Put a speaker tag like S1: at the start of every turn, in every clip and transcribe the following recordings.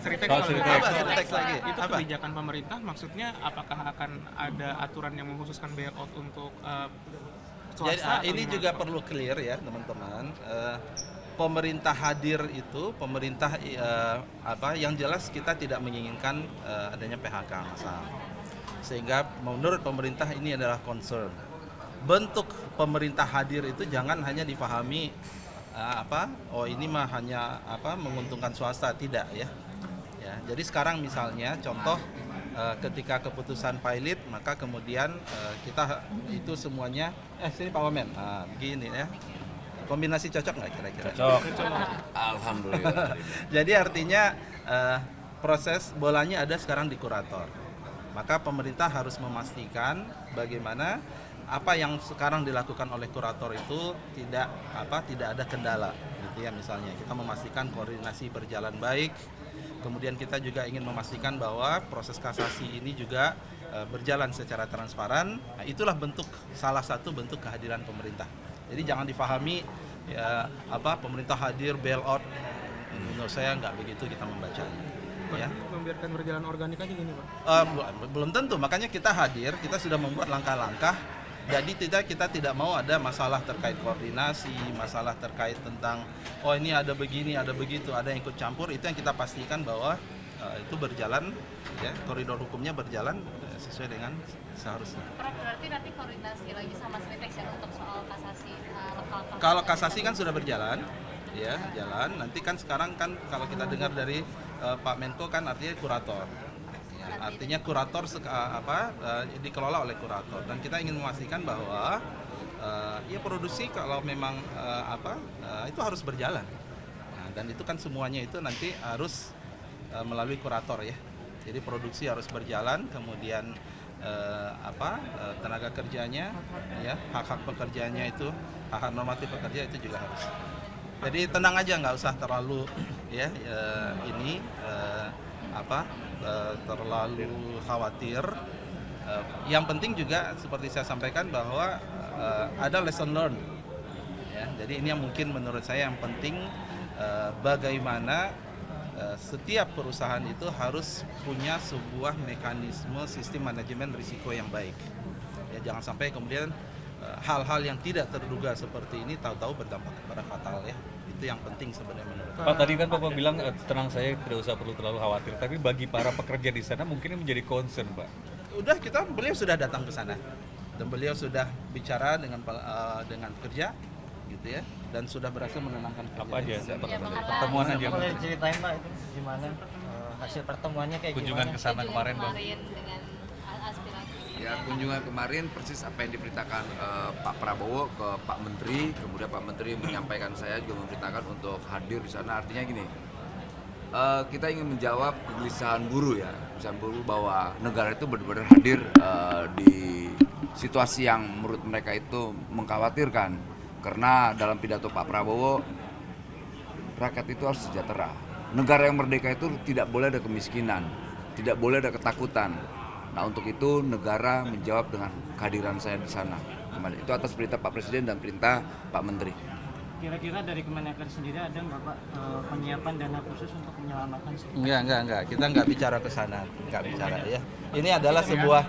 S1: Sritex
S2: Soal
S1: kalau
S2: Sritex.
S1: gitu.
S3: Apa Sritex lagi?
S1: Itu
S3: Apa?
S1: kebijakan pemerintah, maksudnya apakah akan ada aturan yang mengkhususkan bailout untuk
S3: Jadi
S1: swasta?
S3: ini juga perlu clear ya teman-teman. Pemerintah hadir itu pemerintah yang jelas kita tidak menginginkan adanya PHK massal. Sehingga menurut pemerintah ini adalah concern. Bentuk pemerintah hadir itu jangan hanya dipahami ini mah hanya menguntungkan swasta, tidak ya. Ya, jadi sekarang misalnya contoh ketika keputusan pilot, maka kemudian kita itu semuanya sini Pak Wamen, begini ya, kombinasi cocok nggak kira-kira?
S2: Cocok.
S4: Alhamdulillah.
S3: Jadi artinya proses bolanya ada sekarang di kurator, maka pemerintah harus memastikan bagaimana apa yang sekarang dilakukan oleh kurator itu tidak ada kendala, gitu ya. Misalnya kita memastikan koordinasi berjalan baik. Kemudian kita juga ingin memastikan bahwa proses kasasi ini juga berjalan secara transparan. Nah, itulah salah satu bentuk kehadiran pemerintah. Jadi jangan difahami pemerintah hadir bailout. Menurut saya nggak begitu kita membacanya. Ya.
S1: Membiarkan berjalan organik aja gini Pak?
S3: Belum tentu, makanya kita hadir, kita sudah membuat langkah-langkah. Jadi kita tidak mau ada masalah terkait koordinasi, masalah terkait tentang ini ada begini, ada begitu, ada yang ikut campur. Itu yang kita pastikan bahwa itu berjalan, ya, koridor hukumnya berjalan sesuai dengan seharusnya.
S5: Berarti nanti koordinasi lagi sama Sritex ya untuk soal kasasi lokal.
S3: Kalau kasasi kan sudah berjalan, ya, jalan. Nanti kan sekarang kan kalau kita dengar dari Pak Menko kan artinya kurator. Artinya kurator dikelola oleh kurator, dan kita ingin memastikan bahwa produksi kalau memang itu harus berjalan. Nah, dan itu kan semuanya itu nanti harus melalui kurator ya. Jadi produksi harus berjalan, kemudian tenaga kerjanya, ya, hak-hak pekerjaannya itu, hak-hak normatif pekerja itu juga harus. Jadi tenang aja, nggak usah terlalu terlalu khawatir. Yang penting juga seperti saya sampaikan bahwa ada lesson learned. Ya, jadi ini yang mungkin menurut saya yang penting, bagaimana setiap perusahaan itu harus punya sebuah mekanisme sistem manajemen risiko yang baik. Ya, jangan sampai kemudian hal-hal yang tidak terduga seperti ini tahu-tahu berdampak kepada fatal ya. Itu yang penting sebenarnya menurut saya.
S2: Pak, tadi kan Bapak bilang tenang saya tidak usah perlu terlalu khawatir, tapi bagi para pekerja di sana mungkin ini menjadi concern, Pak.
S3: Beliau sudah datang ke sana dan beliau sudah bicara dengan kerja, gitu ya, dan sudah berhasil menenangkan kerja.
S2: Apa aja?
S5: Ya,
S2: Pertemuan aja.
S6: Boleh ceritain Pak itu gimana hasil pertemuannya kayak
S2: Kunjungan
S6: gimana?
S2: ke sana kemarin, Bang.
S5: dengan aspirasi.
S4: Ya, kunjungan kemarin persis apa yang diberitakan Pak Prabowo ke Pak Menteri, kemudian Pak Menteri menyampaikan, saya juga memberitakan untuk hadir di sana. Artinya gini, kita ingin menjawab kegelisahan buruh ya, kegelisahan buruh bahwa negara itu benar-benar hadir di situasi yang menurut mereka itu mengkhawatirkan. Karena dalam pidato Pak Prabowo, rakyat itu harus sejahtera. Negara yang merdeka itu tidak boleh ada kemiskinan, tidak boleh ada ketakutan. Nah, untuk itu negara menjawab dengan kehadiran saya di sana. Itu atas perintah Pak Presiden dan perintah Pak Menteri.
S6: Kira-kira dari Kemenaker sendiri ada nggak Pak penyiapan dana khusus untuk menyelamatkan?
S3: Enggak. Kita nggak bicara ke sana, nggak bicara ya. Ini adalah sebuah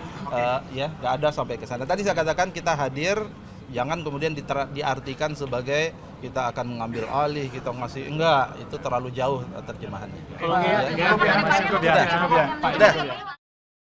S3: nggak ada sampai ke sana. Tadi saya katakan kita hadir, jangan kemudian diartikan sebagai kita akan mengambil alih, kita masih enggak, itu terlalu jauh terjemahannya.
S1: Cukup ya, cukup ya.
S3: Udah.